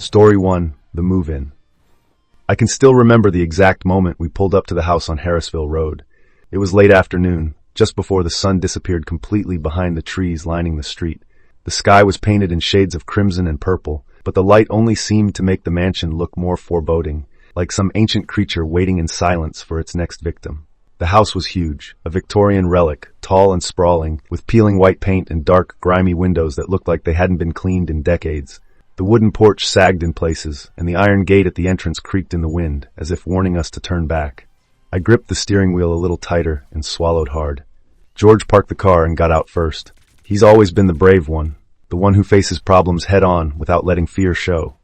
Story 1, The Move-In. I can still remember the exact moment we pulled up to the house on Harrisville Road. It was late afternoon, just before the sun disappeared completely behind the trees lining the street. The sky was painted in shades of crimson and purple, but the light only seemed to make the mansion look more foreboding, like some ancient creature waiting in silence for its next victim. The house was huge, a Victorian relic, tall and sprawling, with peeling white paint and dark, grimy windows that looked like they hadn't been cleaned in decades. The wooden porch sagged in places, and the iron gate at the entrance creaked in the wind, as if warning us to turn back. I gripped the steering wheel a little tighter and swallowed hard. George parked the car and got out first. He's always been the brave one, the one who faces problems head-on without letting fear show.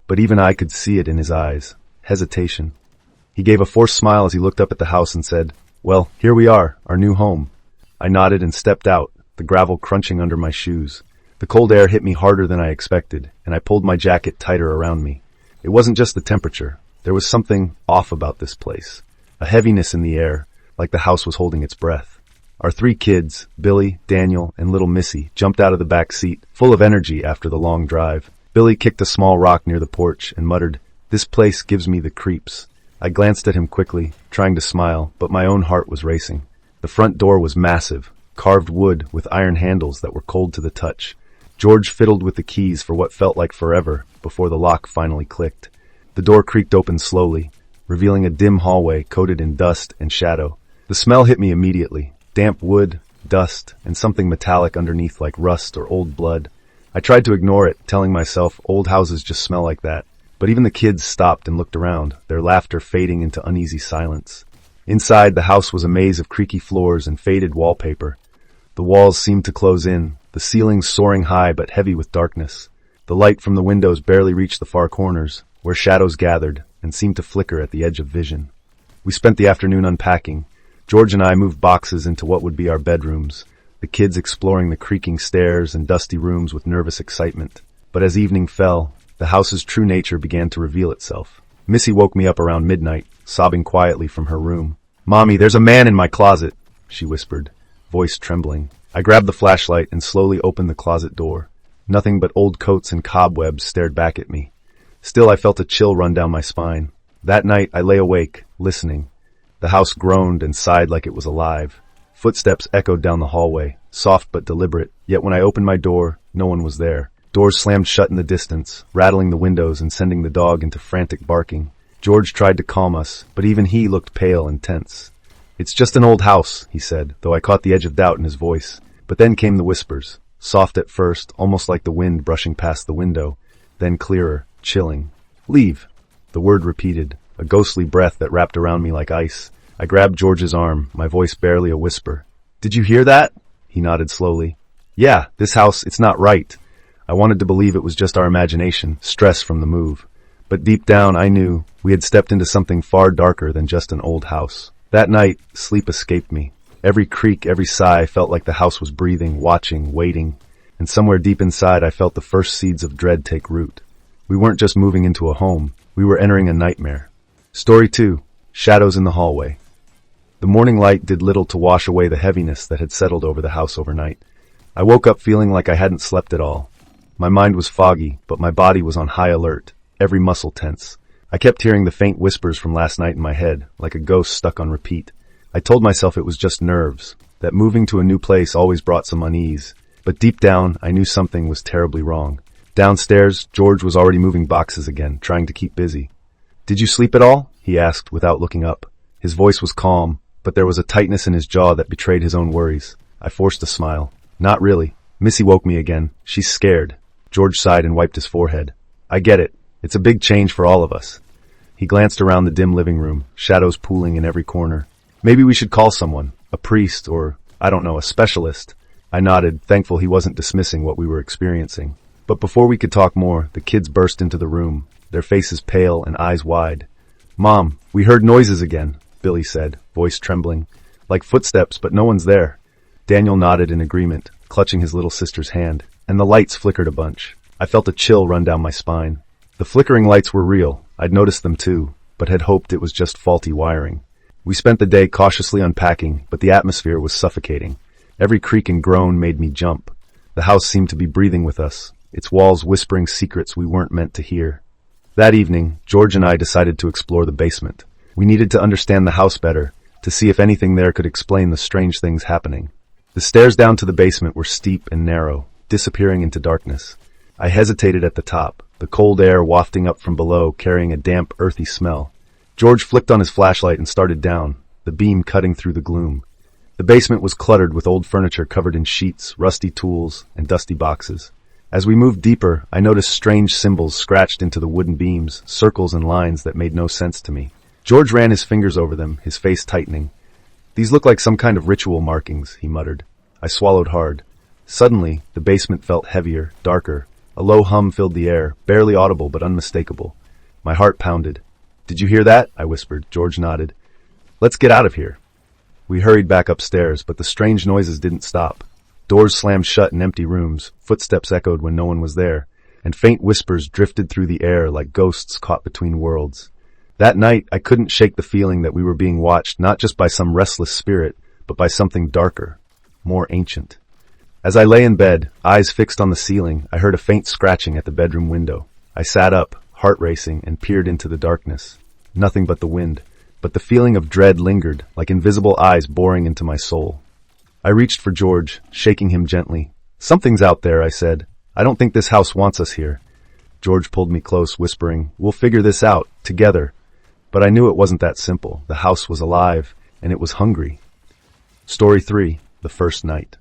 But even I could see it in his eyes. Hesitation. He gave a forced smile as he looked up at the house and said, "Well, here we are, our new home." I nodded and stepped out, the gravel crunching under my shoes. The cold air hit me harder than I expected, and I pulled my jacket tighter around me. It wasn't just the temperature. There was something off about this place. A heaviness in the air, like the house was holding its breath. Our 3 kids, Billy, Daniel, and little Missy, jumped out of the back seat, full of energy after the long drive. Billy kicked a small rock near the porch and muttered, "This place gives me the creeps." I glanced at him quickly, trying to smile, but my own heart was racing. The front door was massive, carved wood with iron handles that were cold to the touch. George fiddled with the keys for what felt like forever before the lock finally clicked. The door creaked open slowly, revealing a dim hallway coated in dust and shadow. The smell hit me immediately. Damp wood, dust, and something metallic underneath like rust or old blood. I tried to ignore it, telling myself old houses just smell like that. But even the kids stopped and looked around, their laughter fading into uneasy silence. Inside, the house was a maze of creaky floors and faded wallpaper. The walls seemed to close in, the ceilings soaring high but heavy with darkness. The light from the windows barely reached the far corners, where shadows gathered and seemed to flicker at the edge of vision. We spent the afternoon unpacking. George and I moved boxes into what would be our bedrooms, the kids exploring the creaking stairs and dusty rooms with nervous excitement. But as evening fell, the house's true nature began to reveal itself. Missy woke me up around midnight, sobbing quietly from her room. "Mommy, there's a man in my closet," she whispered, voice trembling. I grabbed the flashlight and slowly opened the closet door. Nothing but old coats and cobwebs stared back at me. Still, I felt a chill run down my spine. That night, I lay awake, listening. The house groaned and sighed like it was alive. Footsteps echoed down the hallway, soft but deliberate, yet when I opened my door, no one was there. Doors slammed shut in the distance, rattling the windows and sending the dog into frantic barking. George tried to calm us, but even he looked pale and tense. "It's just an old house," he said, though I caught the edge of doubt in his voice. But then came the whispers, soft at first, almost like the wind brushing past the window, then clearer, chilling. "Leave," the word repeated, a ghostly breath that wrapped around me like ice. I grabbed George's arm, my voice barely a whisper. "Did you hear that?" He nodded slowly. "Yeah, this house, it's not right." I wanted to believe it was just our imagination, stress from the move. But deep down, I knew we had stepped into something far darker than just an old house. That night, sleep escaped me. Every creak, every sigh felt like the house was breathing, watching, waiting. And somewhere deep inside, I felt the first seeds of dread take root. We weren't just moving into a home. We were entering a nightmare. Story 2, Shadows in the Hallway. The morning light did little to wash away the heaviness that had settled over the house overnight. I woke up feeling like I hadn't slept at all. My mind was foggy, but my body was on high alert, every muscle tense. I kept hearing the faint whispers from last night in my head, like a ghost stuck on repeat. I told myself it was just nerves, that moving to a new place always brought some unease. But deep down, I knew something was terribly wrong. Downstairs, George was already moving boxes again, trying to keep busy. "Did you sleep at all?" he asked without looking up. His voice was calm, but there was a tightness in his jaw that betrayed his own worries. I forced a smile. "Not really. Missy woke me again. She's scared." George sighed and wiped his forehead. "I get it. It's a big change for all of us." He glanced around the dim living room, shadows pooling in every corner. "Maybe we should call someone, a priest or, I don't know, a specialist." I nodded, thankful he wasn't dismissing what we were experiencing. But before we could talk more, the kids burst into the room, their faces pale and eyes wide. "Mom, we heard noises again," Billy said, voice trembling. "Like footsteps, but no one's there." Daniel nodded in agreement, clutching his little sister's hand, and the lights flickered a bunch. I felt a chill run down my spine. The flickering lights were real. I'd noticed them too, but had hoped it was just faulty wiring. We spent the day cautiously unpacking, but the atmosphere was suffocating. Every creak and groan made me jump. The house seemed to be breathing with us, its walls whispering secrets we weren't meant to hear. That evening, George and I decided to explore the basement. We needed to understand the house better, to see if anything there could explain the strange things happening. The stairs down to the basement were steep and narrow, disappearing into darkness. I hesitated at the top, the cold air wafting up from below, carrying a damp, earthy smell. George flicked on his flashlight and started down, the beam cutting through the gloom. The basement was cluttered with old furniture covered in sheets, rusty tools, and dusty boxes. As we moved deeper, I noticed strange symbols scratched into the wooden beams, circles and lines that made no sense to me. George ran his fingers over them, his face tightening. "These look like some kind of ritual markings," he muttered. I swallowed hard. Suddenly, the basement felt heavier, darker. A low hum filled the air, barely audible but unmistakable. My heart pounded. "Did you hear that?" I whispered. George nodded. "Let's get out of here." We hurried back upstairs, but the strange noises didn't stop. Doors slammed shut in empty rooms, footsteps echoed when no one was there, and faint whispers drifted through the air like ghosts caught between worlds. That night, I couldn't shake the feeling that we were being watched not just by some restless spirit, but by something darker, more ancient. As I lay in bed, eyes fixed on the ceiling, I heard a faint scratching at the bedroom window. I sat up, heart racing, and peered into the darkness. Nothing but the wind, but the feeling of dread lingered, like invisible eyes boring into my soul. I reached for George, shaking him gently. "Something's out there," I said. "I don't think this house wants us here." George pulled me close, whispering, "We'll figure this out, together." But I knew it wasn't that simple. The house was alive, and it was hungry. Story 3. The First Night.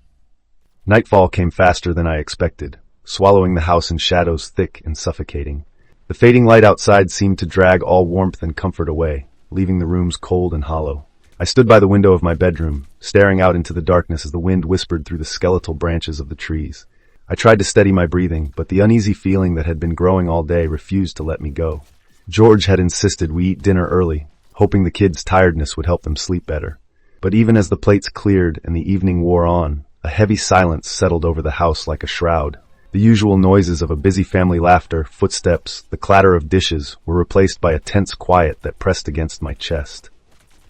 Nightfall came faster than I expected, swallowing the house in shadows thick and suffocating. The fading light outside seemed to drag all warmth and comfort away, leaving the rooms cold and hollow. I stood by the window of my bedroom, staring out into the darkness as the wind whispered through the skeletal branches of the trees. I tried to steady my breathing, but the uneasy feeling that had been growing all day refused to let me go. George had insisted we eat dinner early, hoping the kids' tiredness would help them sleep better. But even as the plates cleared and the evening wore on, a heavy silence settled over the house like a shroud. The usual noises of a busy family laughter, footsteps, the clatter of dishes were replaced by a tense quiet that pressed against my chest.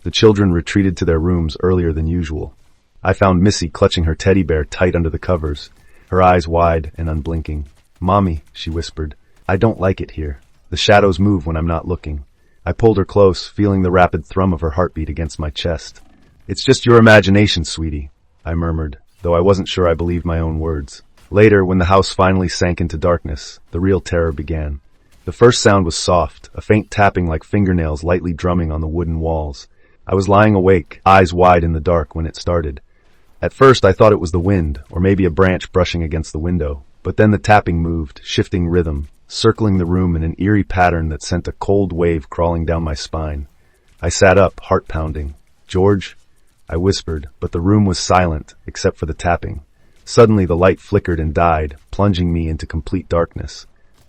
The children retreated to their rooms earlier than usual. I found Missy clutching her teddy bear tight under the covers, her eyes wide and unblinking. "Mommy," she whispered, "I don't like it here. The shadows move when I'm not looking." I pulled her close, feeling the rapid thrum of her heartbeat against my chest. "It's just your imagination, sweetie," I murmured, though I wasn't sure I believed my own words. Later, when the house finally sank into darkness, the real terror began. The first sound was soft, a faint tapping like fingernails lightly drumming on the wooden walls. I was lying awake, eyes wide in the dark when it started. At first I thought it was the wind, or maybe a branch brushing against the window, but then the tapping moved, shifting rhythm, circling the room in an eerie pattern that sent a cold wave crawling down my spine. I sat up, heart pounding. "George?" I whispered, but the room was silent, except for the tapping. Suddenly the light flickered and died, plunging me into complete darkness.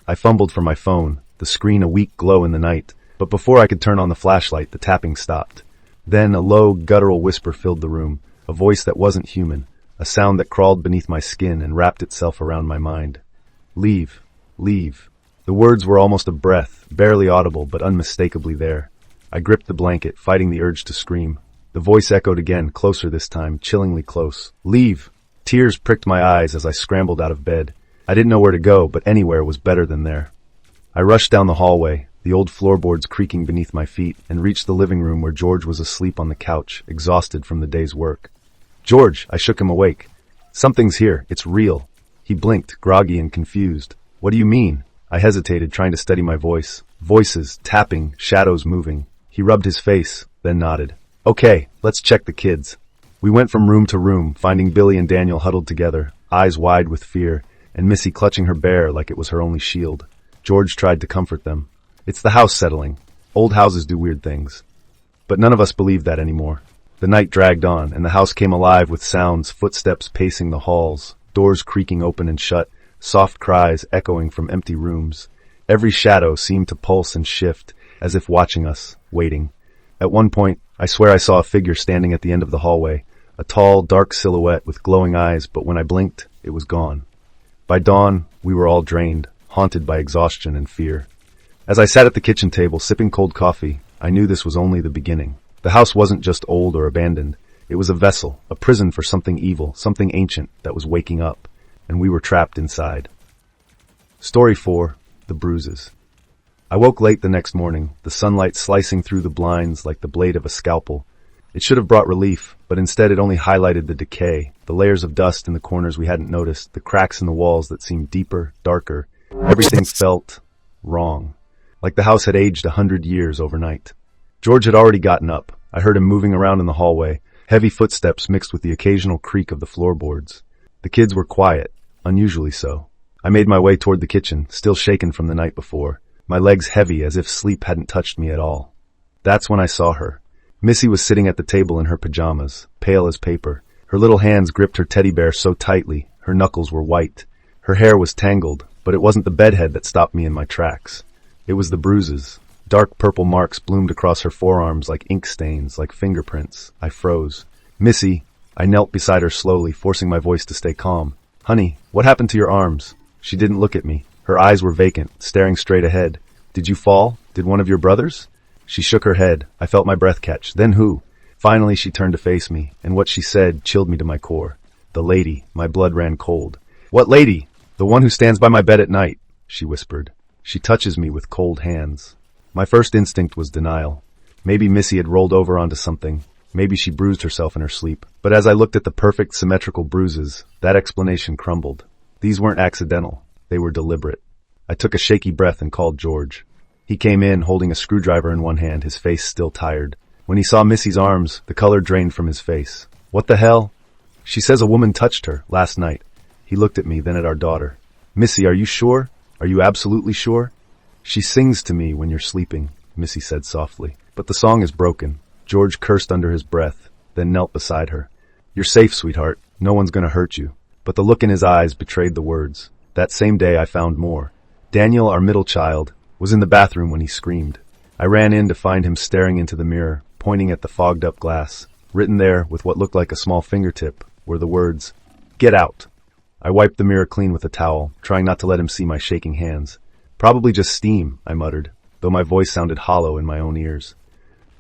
I fumbled for my phone, the screen a weak glow in the night, but before I could turn on the flashlight, the tapping stopped. Then a low, guttural whisper filled the room, a voice that wasn't human, a sound that crawled beneath my skin and wrapped itself around my mind. "Leave. Leave." The words were almost a breath, barely audible but unmistakably there. I gripped the blanket, fighting the urge to scream. The voice echoed again, closer this time, chillingly close. "Leave." Tears pricked my eyes as I scrambled out of bed. I didn't know where to go, but anywhere was better than there. I rushed down the hallway, the old floorboards creaking beneath my feet, and reached the living room where George was asleep on the couch, exhausted from the day's work. "George!" I shook him awake. "Something's here. It's real." He blinked, groggy and confused. "What do you mean?" I hesitated, trying to steady my voice. Voices, tapping, shadows moving. He rubbed his face, then nodded. "Okay, let's check the kids." We went from room to room, finding Billy and Daniel huddled together, eyes wide with fear, and Missy clutching her bear like it was her only shield. George tried to comfort them. "It's the house settling. Old houses do weird things." But none of us believed that anymore. The night dragged on, and the house came alive with sounds, footsteps pacing the halls, doors creaking open and shut, soft cries echoing from empty rooms. Every shadow seemed to pulse and shift, as if watching us, waiting. At one point, I swear I saw a figure standing at the end of the hallway, a tall, dark silhouette with glowing eyes, but when I blinked, it was gone. By dawn, we were all drained, haunted by exhaustion and fear. As I sat at the kitchen table sipping cold coffee, I knew this was only the beginning. The house wasn't just old or abandoned. It was a vessel, a prison for something evil, something ancient that was waking up, and we were trapped inside. Story 4. The Bruises. I woke late the next morning, the sunlight slicing through the blinds like the blade of a scalpel. It should have brought relief, but instead it only highlighted the decay, the layers of dust in the corners we hadn't noticed, the cracks in the walls that seemed deeper, darker. Everything felt wrong, like the house had aged 100 years overnight. George had already gotten up. I heard him moving around in the hallway, heavy footsteps mixed with the occasional creak of the floorboards. The kids were quiet, unusually so. I made my way toward the kitchen, still shaken from the night before, my legs heavy as if sleep hadn't touched me at all. That's when I saw her. Missy was sitting at the table in her pajamas, pale as paper. Her little hands gripped her teddy bear so tightly, her knuckles were white. Her hair was tangled, but it wasn't the bedhead that stopped me in my tracks. It was the bruises. Dark purple marks bloomed across her forearms like ink stains, like fingerprints. I froze. Missy, I knelt beside her slowly, forcing my voice to stay calm. Honey, what happened to your arms? She didn't look at me. Her eyes were vacant, staring straight ahead. Did you fall? Did one of your brothers? She shook her head. I felt my breath catch. Then who? Finally, she turned to face me, and what she said chilled me to my core. The lady. My blood ran cold. What lady? The one who stands by my bed at night, she whispered. She touches me with cold hands. My first instinct was denial. Maybe Missy had rolled over onto something. Maybe she bruised herself in her sleep. But as I looked at the perfect symmetrical bruises, that explanation crumbled. These weren't accidental. They were deliberate. I took a shaky breath and called George. He came in, holding a screwdriver in one hand, his face still tired. When he saw Missy's arms, the color drained from his face. What the hell? She says a woman touched her last night. He looked at me, then at our daughter. Missy, are you sure? Are you absolutely sure? She sings to me when you're sleeping, Missy said softly. But the song is broken. George cursed under his breath, then knelt beside her. You're safe, sweetheart. No one's gonna hurt you. But the look in his eyes betrayed the words. That same day I found more. Daniel, our middle child, was in the bathroom when he screamed. I ran in to find him staring into the mirror, pointing at the fogged-up glass. Written there, with what looked like a small fingertip, were the words, "Get out." I wiped the mirror clean with a towel, trying not to let him see my shaking hands. Probably just steam, I muttered, though my voice sounded hollow in my own ears.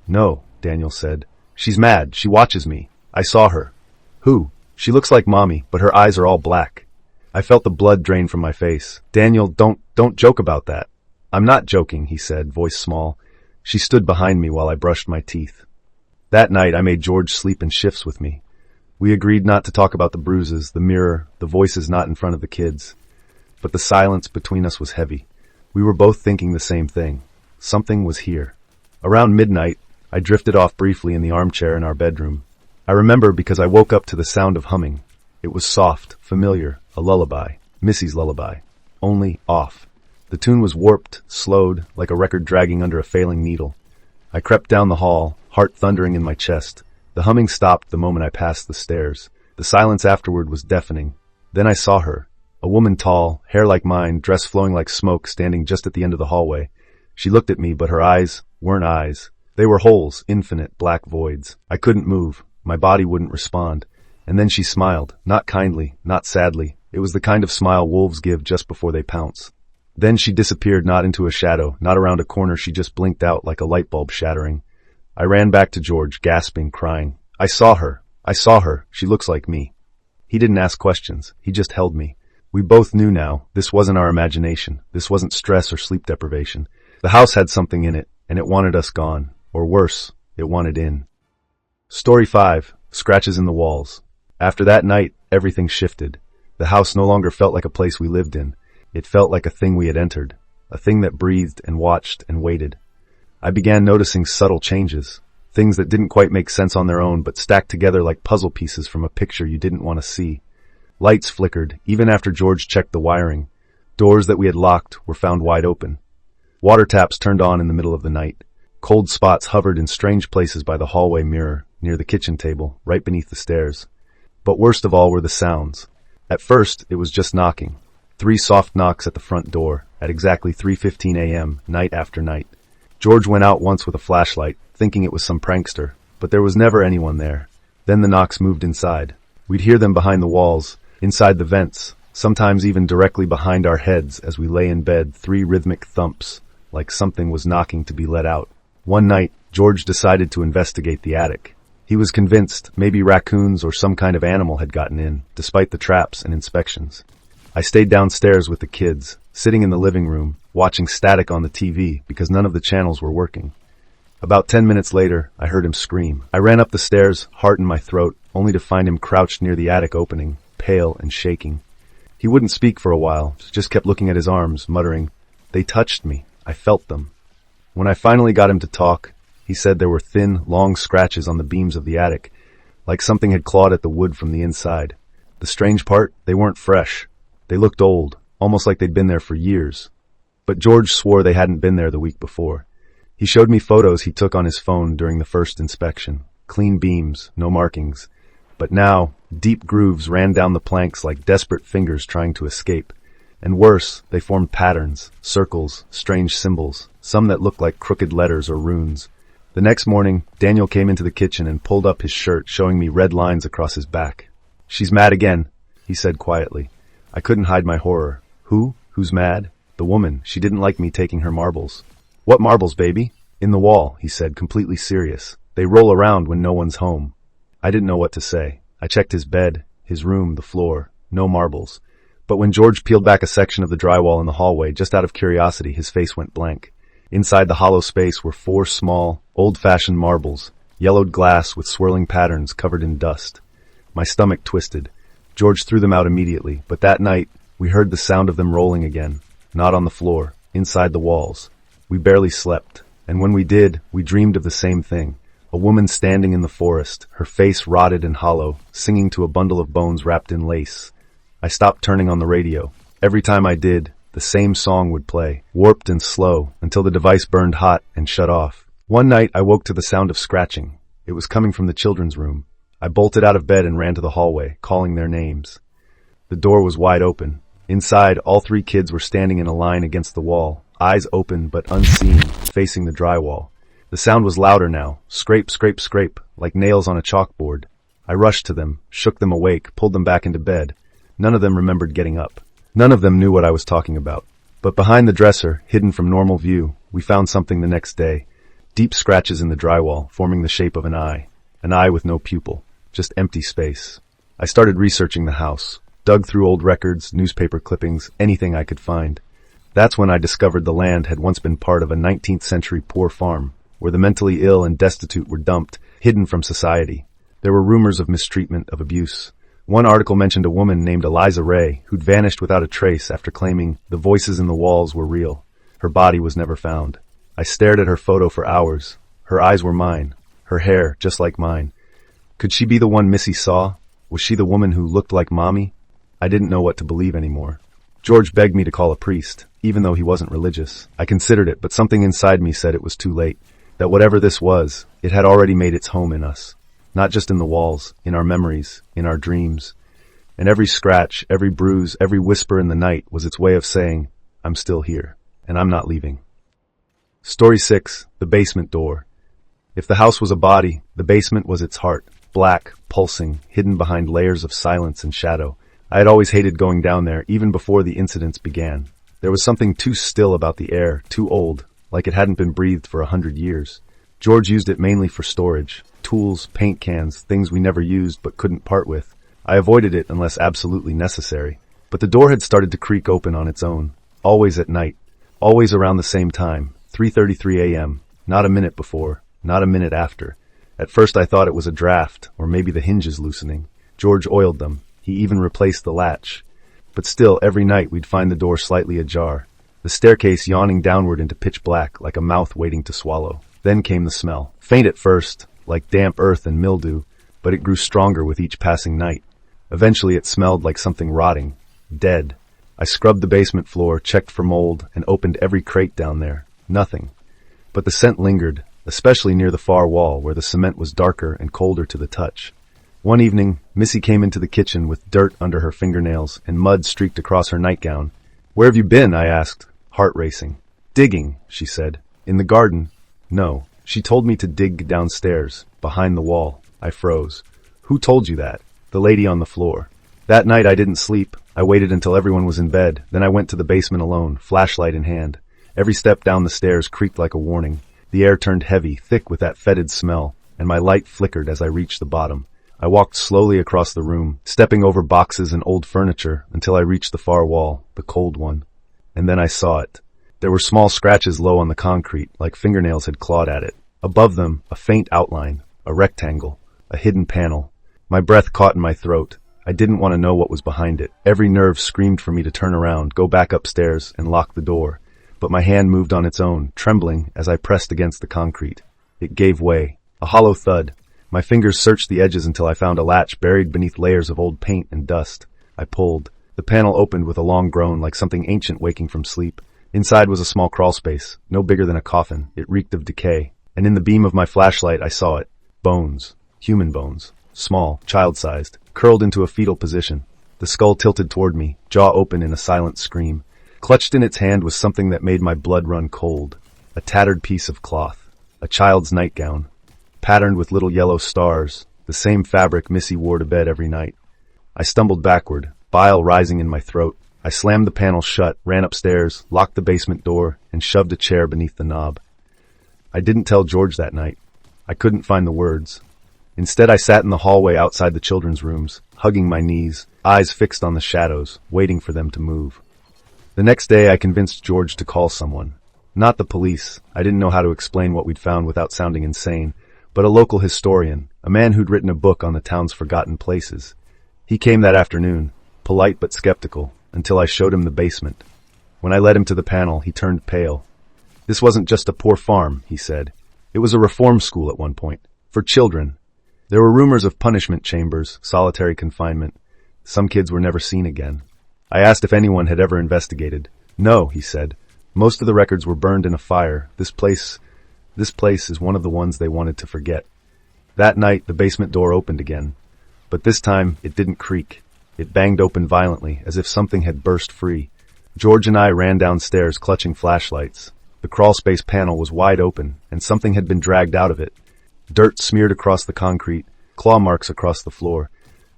No, Daniel said. She's mad. She watches me. I saw her. Who? She looks like Mommy, but her eyes are all black. I felt the blood drain from my face. Daniel, don't joke about that. I'm not joking, he said, voice small. She stood behind me while I brushed my teeth. That night I made George sleep in shifts with me. We agreed not to talk about the bruises, the mirror, the voices not in front of the kids. But the silence between us was heavy. We were both thinking the same thing. Something was here. Around midnight, I drifted off briefly in the armchair in our bedroom. I remember because I woke up to the sound of humming. It was soft, familiar, a lullaby, Missy's lullaby, only off. The tune was warped, slowed, like a record dragging under a failing needle. I crept down the hall, heart thundering in my chest. The humming stopped the moment I passed the stairs. The silence afterward was deafening. Then I saw her, a woman tall, hair like mine, dress flowing like smoke, standing just at the end of the hallway. She looked at me, but her eyes weren't eyes. They were holes, infinite, black voids. I couldn't move. My body wouldn't respond. And then she smiled, not kindly, not sadly. It was the kind of smile wolves give just before they pounce. Then she disappeared, not into a shadow, not around a corner. She just blinked out like a light bulb shattering. I ran back to George, gasping, crying. I saw her. I saw her. She looks like me. He didn't ask questions. He just held me. We both knew now. This wasn't our imagination. This wasn't stress or sleep deprivation. The house had something in it, and it wanted us gone. Or worse, it wanted in. Story 5. Scratches in the walls. After that night, everything shifted. The house no longer felt like a place we lived in. It felt like a thing we had entered, a thing that breathed and watched and waited. I began noticing subtle changes, things that didn't quite make sense on their own but stacked together like puzzle pieces from a picture you didn't want to see. Lights flickered, even after George checked the wiring. Doors that we had locked were found wide open. Water taps turned on in the middle of the night. Cold spots hovered in strange places by the hallway mirror, near the kitchen table, right beneath the stairs. But worst of all were the sounds. At first, it was just knocking. 3 soft knocks at the front door, at exactly 3:15 a.m., night after night. George went out once with a flashlight, thinking it was some prankster, but there was never anyone there. Then the knocks moved inside. We'd hear them behind the walls, inside the vents, sometimes even directly behind our heads as we lay in bed, 3 rhythmic thumps, like something was knocking to be let out. One night, George decided to investigate the attic. He was convinced maybe raccoons or some kind of animal had gotten in, despite the traps and inspections. I stayed downstairs with the kids, sitting in the living room, watching static on the TV because none of the channels were working. About 10 minutes later, I heard him scream. I ran up the stairs, heart in my throat, only to find him crouched near the attic opening, pale and shaking. He wouldn't speak for a while, just kept looking at his arms, muttering, "They touched me. I felt them." When I finally got him to talk, he said there were thin, long scratches on the beams of the attic, like something had clawed at the wood from the inside. The strange part, they weren't fresh. They looked old, almost like they'd been there for years. But George swore they hadn't been there the week before. He showed me photos he took on his phone during the first inspection. Clean beams, no markings. But now, deep grooves ran down the planks like desperate fingers trying to escape. And worse, they formed patterns, circles, strange symbols, some that looked like crooked letters or runes. The next morning, Daniel came into the kitchen and pulled up his shirt, showing me red lines across his back. "She's mad again," he said quietly. I couldn't hide my horror. Who? Who's mad? The woman. She didn't like me taking her marbles. "What marbles, baby?" "In the wall," he said, completely serious. "They roll around when no one's home." I didn't know what to say. I checked his bed, his room, the floor. No marbles. But when George peeled back a section of the drywall in the hallway, just out of curiosity, his face went blank. Inside the hollow space were 4 small, old-fashioned marbles, yellowed glass with swirling patterns covered in dust. My stomach twisted. George threw them out immediately, but that night, we heard the sound of them rolling again. Not on the floor, inside the walls. We barely slept, and when we did, we dreamed of the same thing. A woman standing in the forest, her face rotted and hollow, singing to a bundle of bones wrapped in lace. I stopped turning on the radio. Every time I did, the same song would play, warped and slow, until the device burned hot and shut off. One night, I woke to the sound of scratching. It was coming from the children's room. I bolted out of bed and ran to the hallway, calling their names. The door was wide open. Inside, all 3 kids were standing in a line against the wall, eyes open but unseen, facing the drywall. The sound was louder now, scrape, scrape, scrape, like nails on a chalkboard. I rushed to them, shook them awake, pulled them back into bed. None of them remembered getting up. None of them knew what I was talking about. But behind the dresser, hidden from normal view, we found something the next day. Deep scratches in the drywall, forming the shape of an eye with no pupil. Just empty space. I started researching the house, dug through old records, newspaper clippings, anything I could find. That's when I discovered the land had once been part of a 19th century poor farm, where the mentally ill and destitute were dumped, hidden from society. There were rumors of mistreatment, of abuse. One article mentioned a woman named Eliza Ray, who'd vanished without a trace after claiming the voices in the walls were real. Her body was never found. I stared at her photo for hours. Her eyes were mine, her hair just like mine. Could she be the one Missy saw? Was she the woman who looked like Mommy? I didn't know what to believe anymore. George begged me to call a priest, even though he wasn't religious. I considered it, but something inside me said it was too late. That whatever this was, it had already made its home in us. Not just in the walls, in our memories, in our dreams. And every scratch, every bruise, every whisper in the night was its way of saying, I'm still here, and I'm not leaving. Story 6, The Basement Door. If the house was a body, the basement was its heart. Black, pulsing, hidden behind layers of silence and shadow. I had always hated going down there, even before the incidents began. There was something too still about the air, too old, like it hadn't been breathed for 100 years. George used it mainly for storage. Tools, paint cans, things we never used but couldn't part with. I avoided it unless absolutely necessary. But the door had started to creak open on its own. Always at night. Always around the same time. 3:33 a.m. Not a minute before. Not a minute after. At first I thought it was a draft, or maybe the hinges loosening. George oiled them. He even replaced the latch. But still, every night we'd find the door slightly ajar. The staircase yawning downward into pitch black, like a mouth waiting to swallow. Then came the smell. Faint at first, like damp earth and mildew, but it grew stronger with each passing night. Eventually it smelled like something rotting. Dead. I scrubbed the basement floor, checked for mold, and opened every crate down there. Nothing. But the scent lingered, especially near the far wall where the cement was darker and colder to the touch. One evening, Missy came into the kitchen with dirt under her fingernails and mud streaked across her nightgown. "Where have you been?" I asked, heart racing. "Digging," she said. "In the garden?" "No. She told me to dig downstairs, behind the wall." I froze. "Who told you that?" "The lady on the floor." That night I didn't sleep. I waited until everyone was in bed. Then I went to the basement alone, flashlight in hand. Every step down the stairs creaked like a warning. The air turned heavy, thick with that fetid smell, and my light flickered as I reached the bottom. I walked slowly across the room, stepping over boxes and old furniture until I reached the far wall, the cold one. And then I saw it. There were small scratches low on the concrete, like fingernails had clawed at it. Above them, a faint outline, a rectangle, a hidden panel. My breath caught in my throat. I didn't want to know what was behind it. Every nerve screamed for me to turn around, go back upstairs, and lock the door. But my hand moved on its own, trembling as I pressed against the concrete. It gave way. A hollow thud. My fingers searched the edges until I found a latch buried beneath layers of old paint and dust. I pulled. The panel opened with a long groan like something ancient waking from sleep. Inside was a small crawlspace, no bigger than a coffin. It reeked of decay. And in the beam of my flashlight I saw it. Bones. Human bones. Small, child-sized, curled into a fetal position. The skull tilted toward me, jaw open in a silent scream. Clutched in its hand was something that made my blood run cold. A tattered piece of cloth. A child's nightgown. Patterned with little yellow stars, the same fabric Missy wore to bed every night. I stumbled backward, bile rising in my throat. I slammed the panel shut, ran upstairs, locked the basement door, and shoved a chair beneath the knob. I didn't tell George that night. I couldn't find the words. Instead, I sat in the hallway outside the children's rooms, hugging my knees, eyes fixed on the shadows, waiting for them to move. The next day, I convinced George to call someone. Not the police. I didn't know how to explain what we'd found without sounding insane, but a local historian, a man who'd written a book on the town's forgotten places. He came that afternoon, polite but skeptical, until I showed him the basement. When I led him to the panel, he turned pale. This wasn't just a poor farm, he said. It was a reform school at one point, for children. There were rumors of punishment chambers, solitary confinement. Some kids were never seen again. I asked if anyone had ever investigated. No, he said. Most of the records were burned in a fire. This place is one of the ones they wanted to forget. That night, the basement door opened again. But this time, it didn't creak. It banged open violently, as if something had burst free. George and I ran downstairs, clutching flashlights. The crawlspace panel was wide open, and something had been dragged out of it. Dirt smeared across the concrete, claw marks across the floor,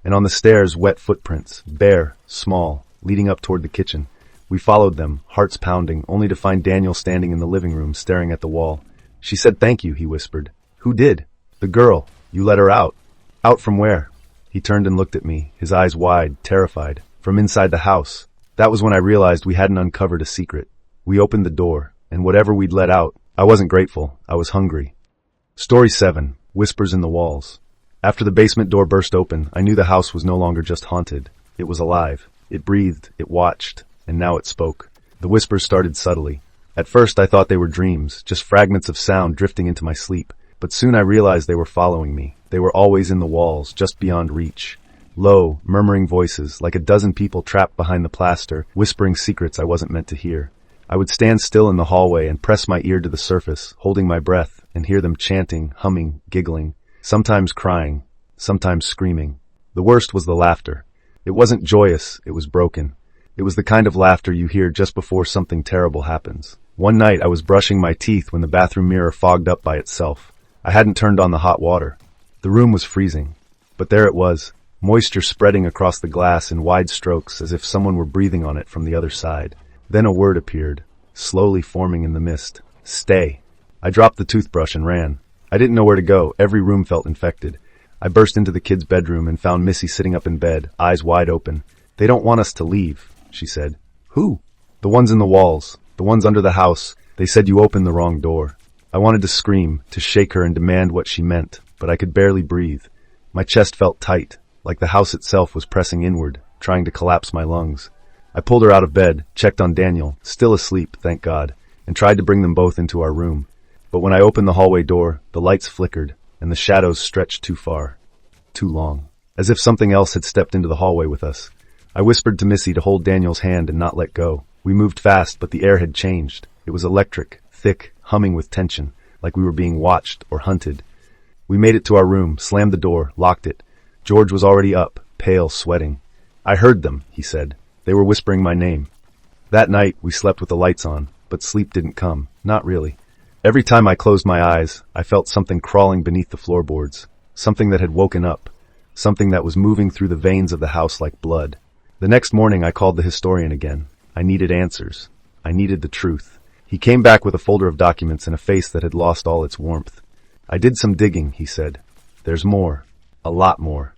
and on the stairs, wet footprints, bare, small, leading up toward the kitchen. We followed them, hearts pounding, only to find Daniel standing in the living room, staring at the wall. She said thank you, he whispered. Who did? The girl. You let her out. Out from where? He turned and looked at me, his eyes wide, terrified. From inside the house. That was when I realized we hadn't uncovered a secret. We opened the door, and whatever we'd let out, I wasn't grateful. I was hungry. Story 7. Whispers in the Walls. After the basement door burst open, I knew the house was no longer just haunted. It was alive. It breathed, it watched, and now it spoke. The whispers started subtly. At first I thought they were dreams, just fragments of sound drifting into my sleep. But soon I realized they were following me. They were always in the walls, just beyond reach. Low, murmuring voices, like a dozen people trapped behind the plaster, whispering secrets I wasn't meant to hear. I would stand still in the hallway and press my ear to the surface, holding my breath, and hear them chanting, humming, giggling, sometimes crying, sometimes screaming. The worst was the laughter. It wasn't joyous, it was broken. It was the kind of laughter you hear just before something terrible happens. One night I was brushing my teeth when the bathroom mirror fogged up by itself. I hadn't turned on the hot water. The room was freezing. But there it was, moisture spreading across the glass in wide strokes as if someone were breathing on it from the other side. Then a word appeared, slowly forming in the mist. Stay. I dropped the toothbrush and ran. I didn't know where to go. Every room felt infected. I burst into the kids' bedroom and found Missy sitting up in bed, eyes wide open. They don't want us to leave, she said. Who? The ones in the walls. The ones under the house. They said you opened the wrong door. I wanted to scream, to shake her and demand what she meant, but I could barely breathe. My chest felt tight, like the house itself was pressing inward, trying to collapse my lungs. I pulled her out of bed, checked on Daniel, still asleep, thank God, and tried to bring them both into our room. But when I opened the hallway door, the lights flickered, and the shadows stretched too far. Too long. As if something else had stepped into the hallway with us. I whispered to Missy to hold Daniel's hand and not let go. We moved fast, but the air had changed. It was electric, thick, humming with tension, like we were being watched or hunted. We made it to our room, slammed the door, locked it. George was already up, pale, sweating. I heard them, he said. They were whispering my name. That night, we slept with the lights on, but sleep didn't come. Not really. Every time I closed my eyes, I felt something crawling beneath the floorboards. Something that had woken up. Something that was moving through the veins of the house like blood. The next morning, I called the historian again. I needed answers. I needed the truth. He came back with a folder of documents and a face that had lost all its warmth. I did some digging, he said. There's more. A lot more.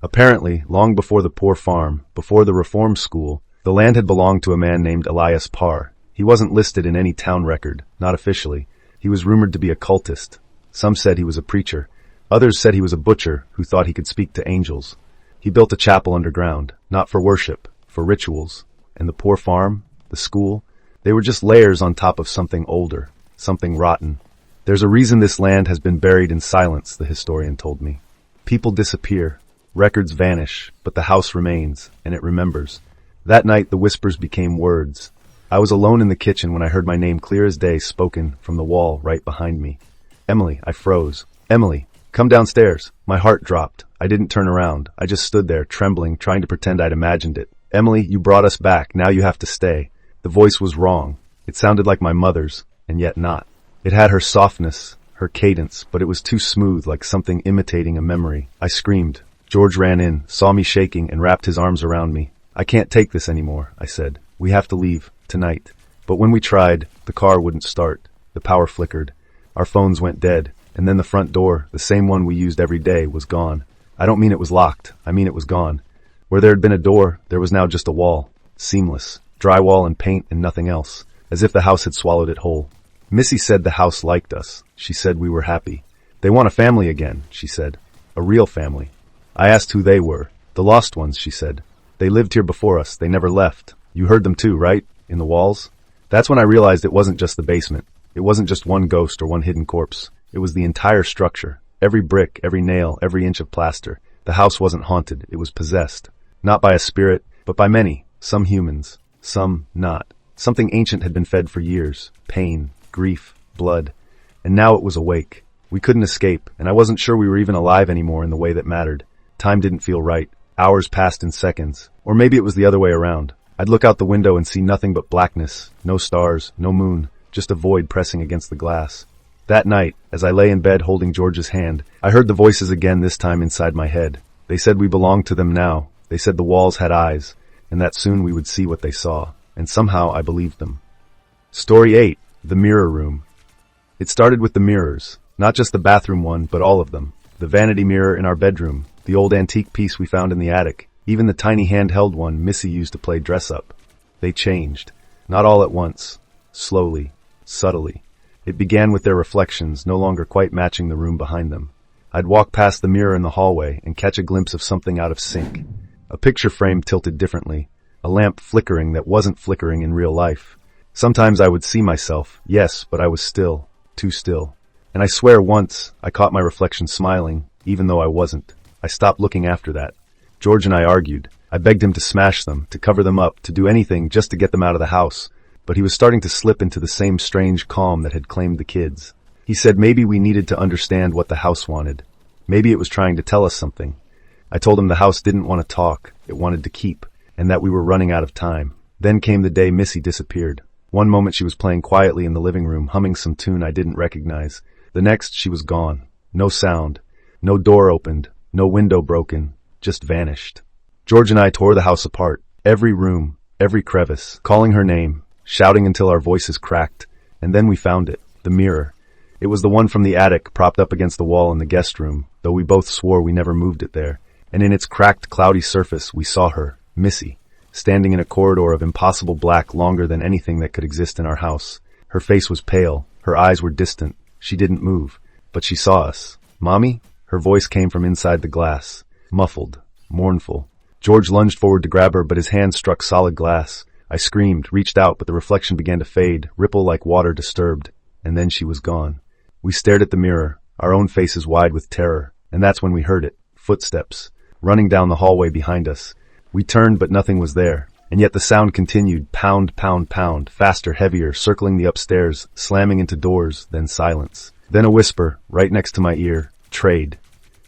Apparently, long before the poor farm, before the reform school, the land had belonged to a man named Elias Parr. He wasn't listed in any town record, not officially. He was rumored to be a cultist. Some said he was a preacher. Others said he was a butcher who thought he could speak to angels. He built a chapel underground, not for worship, for rituals. And the poor farm, the school, they were just layers on top of something older, something rotten. There's a reason this land has been buried in silence, the historian told me. People disappear, records vanish, but the house remains, and it remembers. That night the whispers became words. I was alone in the kitchen when I heard my name clear as day spoken from the wall right behind me. Emily, I froze. Emily, come downstairs. My heart dropped. I didn't turn around. I just stood there, trembling, trying to pretend I'd imagined it. Emily, you brought us back. Now you have to stay. The voice was wrong. It sounded like my mother's, and yet not. It had her softness, her cadence, but it was too smooth, like something imitating a memory. I screamed. George ran in, saw me shaking, and wrapped his arms around me. I can't take this anymore, I said. We have to leave, tonight. But when we tried, the car wouldn't start. The power flickered. Our phones went dead. And then the front door, the same one we used every day, was gone. I don't mean it was locked. I mean it was gone. Where there had been a door, there was now just a wall. Seamless. Drywall and paint and nothing else. As if the house had swallowed it whole. Missy said the house liked us. She said we were happy. They want a family again, she said. A real family. I asked who they were. The lost ones, she said. They lived here before us. They never left. You heard them too, right? In the walls? That's when I realized it wasn't just the basement. It wasn't just one ghost or one hidden corpse. It was the entire structure. Every brick, every nail, every inch of plaster. The house wasn't haunted. It was possessed. Not by a spirit, but by many. Some humans. Some not. Something ancient had been fed for years. Pain, grief, blood. And now it was awake. We couldn't escape, and I wasn't sure we were even alive anymore in the way that mattered. Time didn't feel right. Hours passed in seconds. Or maybe it was the other way around. I'd look out the window and see nothing but blackness. No stars, no moon. Just a void pressing against the glass. That night, as I lay in bed holding George's hand, I heard the voices again, this time inside my head. They said we belonged to them now. They said the walls had eyes, and that soon we would see what they saw. And somehow I believed them. Story 8. The Mirror Room. It started with the mirrors. Not just the bathroom one, but all of them. The vanity mirror in our bedroom. The old antique piece we found in the attic. Even the tiny handheld one Missy used to play dress-up. They changed. Not all at once. Slowly. Subtly. It began with their reflections, no longer quite matching the room behind them. I'd walk past the mirror in the hallway and catch a glimpse of something out of sync. A picture frame tilted differently. A lamp flickering that wasn't flickering in real life. Sometimes I would see myself, yes, but I was still. Too still. And I swear once, I caught my reflection smiling, even though I wasn't. I stopped looking after that. George and I argued. I begged him to smash them, to cover them up, to do anything just to get them out of the house. But he was starting to slip into the same strange calm that had claimed the kids. He said maybe we needed to understand what the house wanted. Maybe it was trying to tell us something. I told him the house didn't want to talk, it wanted to keep, and that we were running out of time. Then came the day Missy disappeared. One moment she was playing quietly in the living room, humming some tune I didn't recognize. The next she was gone. No sound. No door opened. No window broken. Just vanished. George and I tore the house apart. Every room. Every crevice. Calling her name. Shouting until our voices cracked. And then we found it. The mirror. It was the one from the attic propped up against the wall in the guest room, though we both swore we never moved it there. And in its cracked, cloudy surface we saw her, Missy, standing in a corridor of impossible black longer than anything that could exist in our house. Her face was pale. Her eyes were distant. She didn't move. But she saw us. Mommy? Her voice came from inside the glass. Muffled. Mournful. George lunged forward to grab her, but his hand struck solid glass. I screamed, reached out, but the reflection began to fade, ripple like water disturbed. And then she was gone. We stared at the mirror, our own faces wide with terror. And that's when we heard it. Footsteps. Running down the hallway behind us. We turned, but nothing was there. And yet the sound continued, pound, pound, pound, faster, heavier, circling the upstairs, slamming into doors, then silence. Then a whisper, right next to my ear, trade.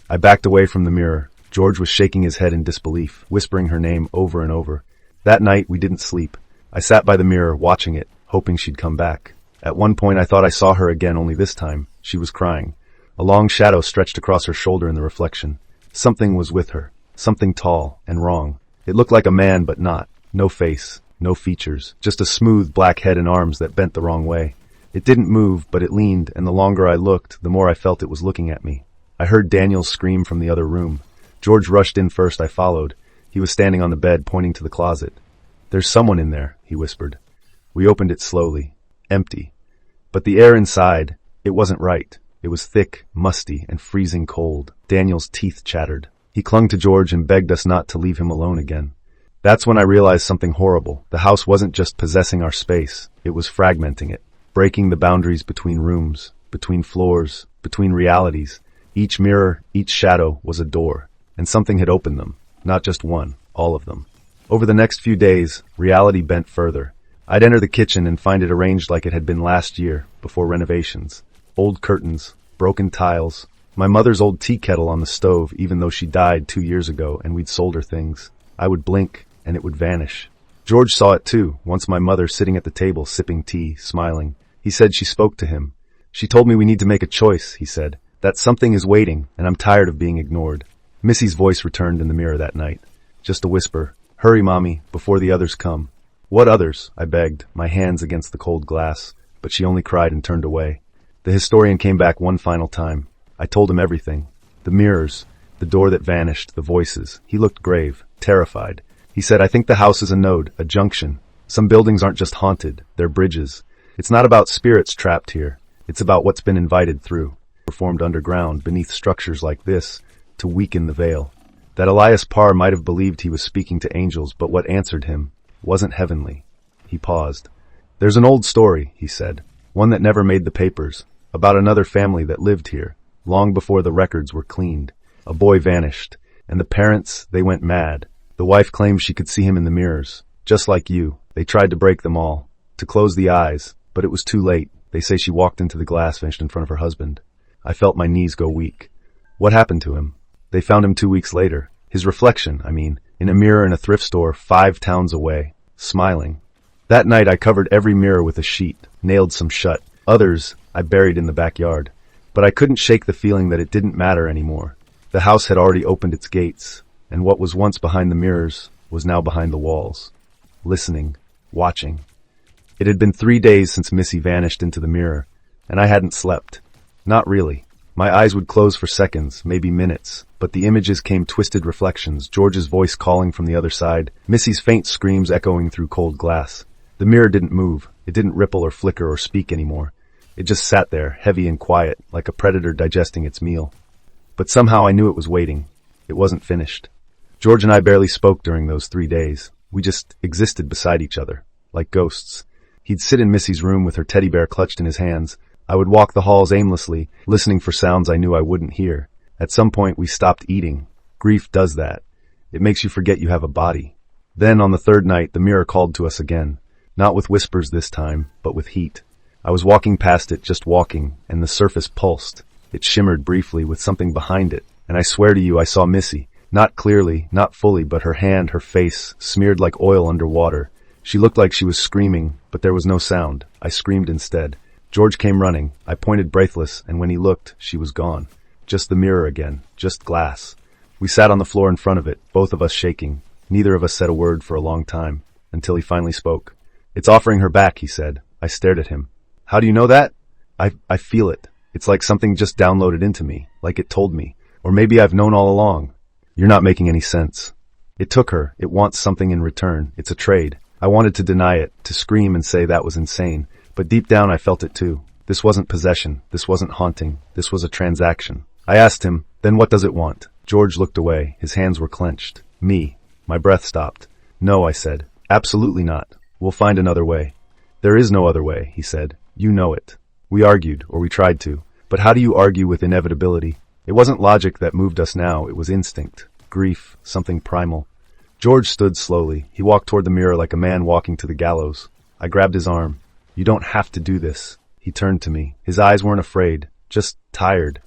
I backed away from the mirror. George was shaking his head in disbelief, whispering her name over and over. That night, we didn't sleep. I sat by the mirror, watching it, hoping she'd come back. At one point, I thought I saw her again, only this time, she was crying. A long shadow stretched across her shoulder in the reflection. Something was with her. Something tall and wrong. It looked like a man, but not. No face, no features, just a smooth black head and arms that bent the wrong way. It didn't move, but it leaned, and the longer I looked, the more I felt it was looking at me. I heard Daniel scream from the other room. George rushed in first. I followed. He was standing on the bed, pointing to the closet. "There's someone in there," he whispered. We opened it slowly. Empty. But the air inside, it wasn't right. It was thick, musty, and freezing cold. Daniel's teeth chattered. He clung to George and begged us not to leave him alone again. That's when I realized something horrible. The house wasn't just possessing our space. It was fragmenting it, breaking the boundaries between rooms, between floors, between realities. Each mirror, each shadow was a door, and something had opened them. Not just one, all of them. Over the next few days, reality bent further. I'd enter the kitchen and find it arranged like it had been last year, before renovations. Old curtains, broken tiles, my mother's old tea kettle on the stove even though she died 2 years ago and we'd sold her things. I would blink, and it would vanish. George saw it too, once my mother sitting at the table sipping tea, smiling. He said she spoke to him. "She told me we need to make a choice," he said. "That something is waiting, and I'm tired of being ignored." Missy's voice returned in the mirror that night. Just a whisper. "Hurry, Mommy, before the others come." "What others?" I begged, my hands against the cold glass, but she only cried and turned away. The historian came back one final time. I told him everything. The mirrors, the door that vanished, the voices. He looked grave, terrified. He said, "I think the house is a node, a junction. Some buildings aren't just haunted, they're bridges. It's not about spirits trapped here. It's about what's been invited through, performed underground, beneath structures like this, to weaken the veil." That Elias Parr might have believed he was speaking to angels, but what answered him wasn't heavenly. He paused. "There's an old story," he said, "one that never made the papers, about another family that lived here, long before the records were cleaned. A boy vanished, and the parents, they went mad. The wife claimed she could see him in the mirrors, just like you. They tried to break them all, to close the eyes, but it was too late. They say she walked into the glass, vanished in front of her husband." I felt my knees go weak. What happened to him? They found him 2 weeks later. His reflection, in a mirror in a thrift store 5 towns away, smiling. That night I covered every mirror with a sheet, nailed some shut. Others I buried in the backyard. But I couldn't shake the feeling that it didn't matter anymore. The house had already opened its gates, and what was once behind the mirrors was now behind the walls. Listening, watching. It had been 3 days since Missy vanished into the mirror, and I hadn't slept. Not really. My eyes would close for seconds, maybe minutes, but the images came twisted reflections, George's voice calling from the other side, Missy's faint screams echoing through cold glass. The mirror didn't move. It didn't ripple or flicker or speak anymore. It just sat there, heavy and quiet, like a predator digesting its meal. But somehow I knew it was waiting. It wasn't finished. George and I barely spoke during those 3 days. We just existed beside each other, like ghosts. He'd sit in Missy's room with her teddy bear clutched in his hands. I would walk the halls aimlessly, listening for sounds I knew I wouldn't hear. At some point we stopped eating. Grief does that. It makes you forget you have a body. Then on the 3rd night, the mirror called to us again. Not with whispers this time, but with heat. I was walking past it, just walking, and the surface pulsed. It shimmered briefly with something behind it, and I swear to you I saw Missy. Not clearly, not fully, but her hand, her face, smeared like oil under water. She looked like she was screaming, but there was no sound. I screamed instead. George came running. I pointed breathless, and when he looked, she was gone. Just the mirror again, just glass. We sat on the floor in front of it, both of us shaking. Neither of us said a word for a long time, until he finally spoke. "It's offering her back," he said. I stared at him. "How do you know that?" I feel it. It's like something just downloaded into me, like it told me. Or maybe I've known all along. You're not making any sense. It took her. It wants something in return. It's a trade. I wanted to deny it, to scream and say that was insane. But deep down I felt it too. This wasn't possession. This wasn't haunting. This was a transaction. I asked him, "Then what does it want?" George looked away. His hands were clenched. Me. My breath stopped. "No," I said. "Absolutely not. We'll find another way." "There is no other way," he said. "You know it." We argued, or we tried to. But how do you argue with inevitability? It wasn't logic that moved us now. It was instinct. Grief. Something primal. George stood slowly. He walked toward the mirror like a man walking to the gallows. I grabbed his arm. "You don't have to do this." He turned to me. His eyes weren't afraid, just tired.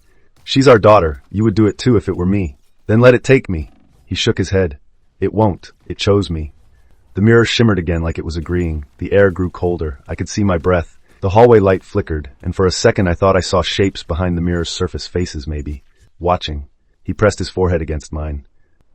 "She's our daughter. You would do it too if it were me. Then let it take me." He shook his head. "It won't. It chose me." The mirror shimmered again like it was agreeing. The air grew colder. I could see my breath. The hallway light flickered, and for a second I thought I saw shapes behind the mirror's surface, faces maybe. Watching. He pressed his forehead against mine.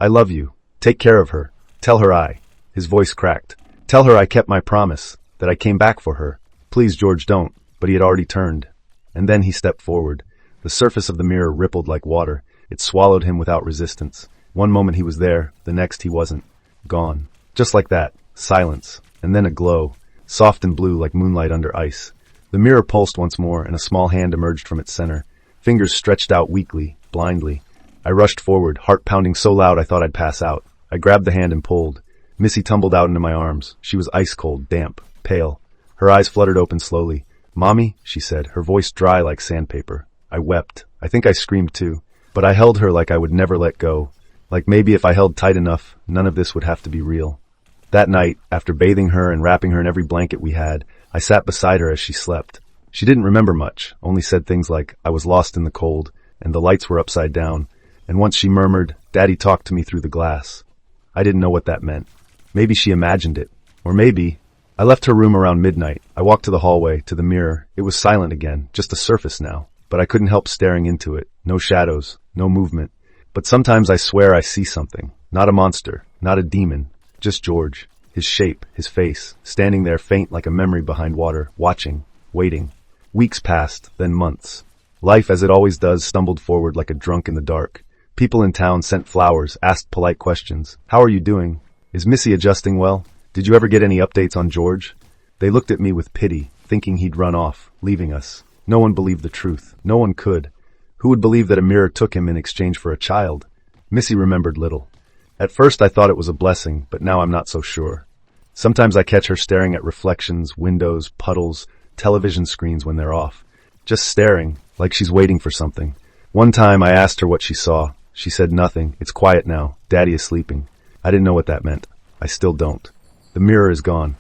"I love you. Take care of her. Tell her I..." His voice cracked. "Tell her I kept my promise, that I came back for her. Please, George, don't." But he had already turned. And then he stepped forward. The surface of the mirror rippled like water. It swallowed him without resistance. One moment he was there, the next he wasn't. Gone. Just like that. Silence. And then a glow. Soft and blue like moonlight under ice. The mirror pulsed once more, and a small hand emerged from its center. Fingers stretched out weakly, blindly. I rushed forward, heart pounding so loud I thought I'd pass out. I grabbed the hand and pulled. Missy tumbled out into my arms. She was ice cold, damp, pale. Her eyes fluttered open slowly. "Mommy," she said, her voice dry like sandpaper. I wept. I think I screamed too. But I held her like I would never let go. Like maybe if I held tight enough, none of this would have to be real. That night, after bathing her and wrapping her in every blanket we had, I sat beside her as she slept. She didn't remember much, only said things like, "I was lost in the cold, and the lights were upside down." And once she murmured, "Daddy talked to me through the glass." I didn't know what that meant. Maybe she imagined it. Or maybe... I left her room around midnight. I walked to the hallway, to the mirror. It was silent again, just a surface now. But I couldn't help staring into it. No shadows, no movement. But sometimes I swear I see something. Not a monster, not a demon. Just George. His shape, his face, standing there faint like a memory behind water, watching, waiting. Weeks passed, then months. Life, as it always does, stumbled forward like a drunk in the dark. People in town sent flowers, asked polite questions. "How are you doing? Is Missy adjusting well? Did you ever get any updates on George?" They looked at me with pity, thinking he'd run off, leaving us. No one believed the truth. No one could. Who would believe that a mirror took him in exchange for a child? Missy remembered little. At first I thought it was a blessing, but now I'm not so sure. Sometimes I catch her staring at reflections, windows, puddles, television screens when they're off. Just staring, like she's waiting for something. One time I asked her what she saw. She said nothing. It's quiet now. Daddy is sleeping. I didn't know what that meant. I still don't. The mirror is gone.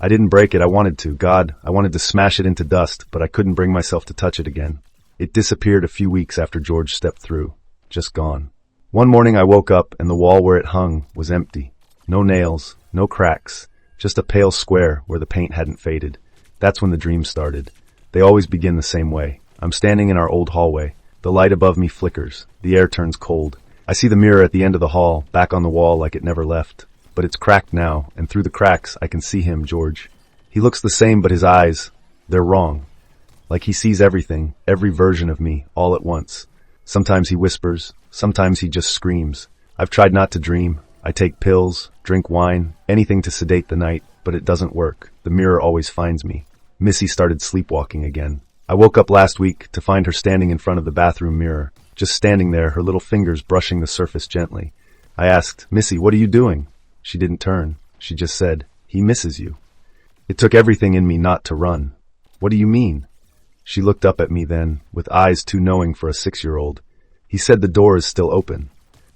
I didn't break it. I wanted to. God, I wanted to smash it into dust, but I couldn't bring myself to touch it again. It disappeared a few weeks after George stepped through. Just gone. One morning I woke up and the wall where it hung was empty. No nails, no cracks, just a pale square where the paint hadn't faded. That's when the dream started. They always begin the same way. I'm standing in our old hallway. The light above me flickers. The air turns cold. I see the mirror at the end of the hall, back on the wall like it never left. But it's cracked now, and through the cracks I can see him, George. He looks the same, but his eyes, they're wrong. Like he sees everything, every version of me, all at once. Sometimes he whispers, sometimes he just screams. I've tried not to dream. I take pills, drink wine, anything to sedate the night, but it doesn't work. The mirror always finds me. Missy started sleepwalking again. I woke up last week to find her standing in front of the bathroom mirror, just standing there, her little fingers brushing the surface gently. I asked, "Missy, what are you doing?" She didn't turn. She just said, "He misses you." It took everything in me not to run. "What do you mean?" She looked up at me then, with eyes too knowing for a 6-year-old. "He said the door is still open."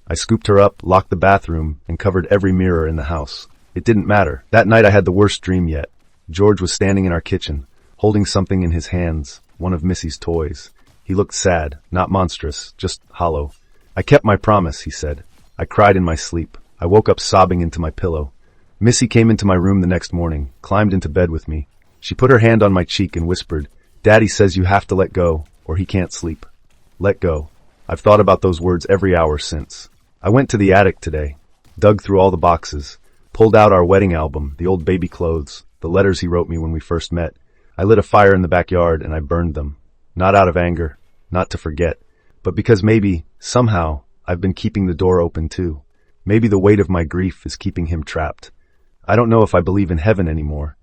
I scooped her up, locked the bathroom, and covered every mirror in the house. It didn't matter. That night I had the worst dream yet. George was standing in our kitchen, holding something in his hands, one of Missy's toys. He looked sad, not monstrous, just hollow. "I kept my promise," he said. I cried in my sleep. I woke up sobbing into my pillow. Missy came into my room the next morning, climbed into bed with me. She put her hand on my cheek and whispered, "Daddy says you have to let go, or he can't sleep." Let go. I've thought about those words every hour since. I went to the attic today, dug through all the boxes, pulled out our wedding album, the old baby clothes, the letters he wrote me when we first met. I lit a fire in the backyard and I burned them. Not out of anger, not to forget, but because maybe, somehow, I've been keeping the door open too. Maybe the weight of my grief is keeping him trapped. I don't know if I believe in heaven anymore.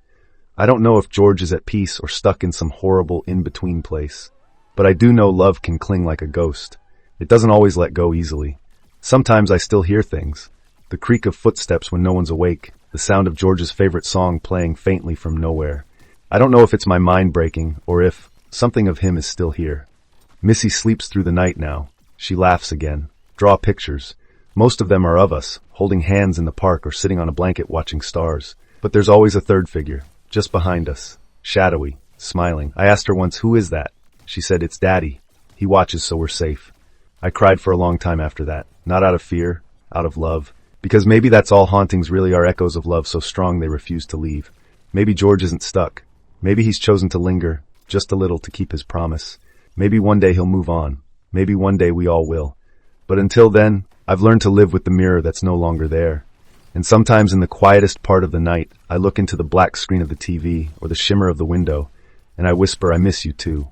I don't know if George is at peace or stuck in some horrible in-between place. But I do know love can cling like a ghost. It doesn't always let go easily. Sometimes I still hear things. The creak of footsteps when no one's awake, the sound of George's favorite song playing faintly from nowhere. I don't know if it's my mind breaking or if something of him is still here. Missy sleeps through the night now. She laughs again. Draw pictures. Most of them are of us, holding hands in the park or sitting on a blanket watching stars. But there's always a third figure, just behind us, shadowy, smiling. I asked her once, "Who is that?" She said, "It's Daddy. He watches so we're safe." I cried for a long time after that, not out of fear, out of love. Because maybe that's all hauntings really are, echoes of love so strong they refuse to leave. Maybe George isn't stuck. Maybe he's chosen to linger, just a little, to keep his promise. Maybe one day he'll move on. Maybe one day we all will. But until then, I've learned to live with the mirror that's no longer there. And sometimes in the quietest part of the night, I look into the black screen of the TV or the shimmer of the window, and I whisper, "I miss you too."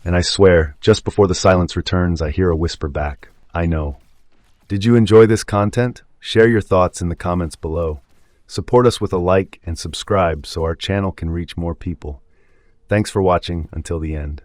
And I swear, just before the silence returns, I hear a whisper back. I know. Did you enjoy this content? Share your thoughts in the comments below. Support us with a like and subscribe so our channel can reach more people. Thanks for watching until the end.